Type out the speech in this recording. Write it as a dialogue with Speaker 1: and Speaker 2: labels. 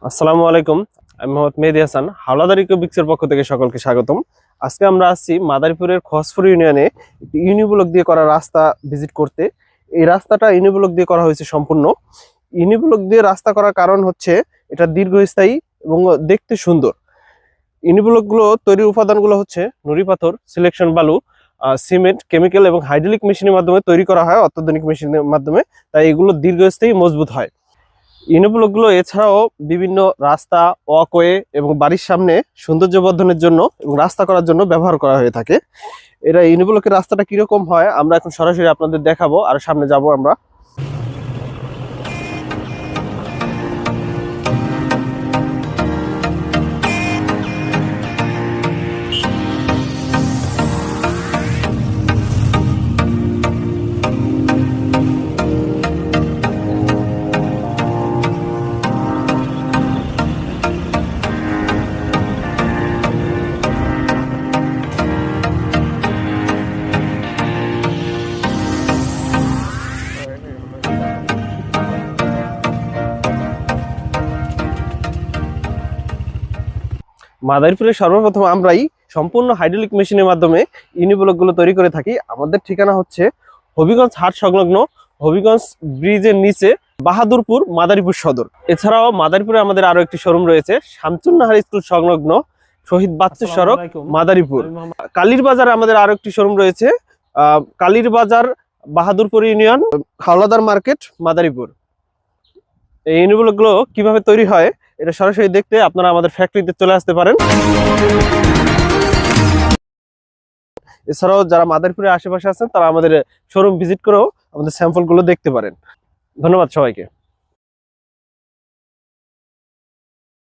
Speaker 1: আসসালামু আলাইকুম। আমি মোহাম্মদ মেহেদী হাসান, হাওলাদার ইকোবিক্সের পক্ষ থেকে সকলকে স্বাগতম। আজকে আমরা আসছি মাদারীপুরের খসপুর ইউনিয়নে একটি ইউনিব্লক দিয়ে করা রাস্তা ভিজিট করতে। এই রাস্তাটা ইউনিব্লক দিয়ে করা হয়েছে সম্পূর্ণ। ইউনিব্লক দিয়ে রাস্তা করার কারণ হচ্ছে এটা দীর্ঘস্থায়ী এবং দেখতে সুন্দর। ইউনিব্লকগুলো তৈরির উপাদানগুলো হচ্ছে নুড়ি পাথর, সিলেকশন বালু, সিমেন্ট, কেমিক্যাল এবং হাইড্রোলিক মেশিনের মাধ্যমে তৈরি করা হয়, অত্যাধুনিক মেশিনের মাধ্যমে। তাই এগুলো দীর্ঘস্থায়ী মজবুত হয়। ইউনিব্লকগুলো এছাড়াও বিভিন্ন রাস্তা, ওয়াকওয়ে এবং বাড়ির সামনে সৌন্দর্য বর্ধনের জন্য এবং রাস্তা করার জন্য ব্যবহার করা হয়ে থাকে। এরা ইউনিব্লকের রাস্তাটা কিরকম হয় আমরা এখন সরাসরি আপনাদের দেখাবো, আর সামনে যাব আমরা। মাদারীপুরে সর্বপ্রথম আমরাই সম্পূর্ণ হাইড্রোলিক মেশিনের মাধ্যমে ইউনিব্লকগুলো তৈরি করে থাকি। আমাদের ঠিকানা হচ্ছে হবিগঞ্জ হাট সংলগ্ন হবিগঞ্জ ব্রিজের নিচে বাহাদুরপুর, মাদারীপুর সদর। এছাড়াও মাদারীপুরে আমাদের আরো একটি শোরুম রয়েছে শামসুন্নাহার স্কুল সংলগ্ন শহীদ বাচ্চু সড়ক, মাদারীপুর। কালীর বাজারে আমাদের আরো একটি শোরুম রয়েছে, কালীর বাজার, বাহাদুরপুর ইউনিয়ন, হাওলাদার মার্কেট, মাদারীপুর। এই ইউনিব্লকগুলো কিভাবে তৈরি হয় এটা সরাসরি দেখতে আপনারা আমাদের ফ্যাক্টরিতে চলে আসতে পারেন। এছাড়াও যারা মাদারীপুরের আশেপাশে আছেন তারা আমাদের শোরুম ভিজিট করেও আমাদের স্যাম্পলগুলো দেখতে পারেন। ধন্যবাদ সবাইকে।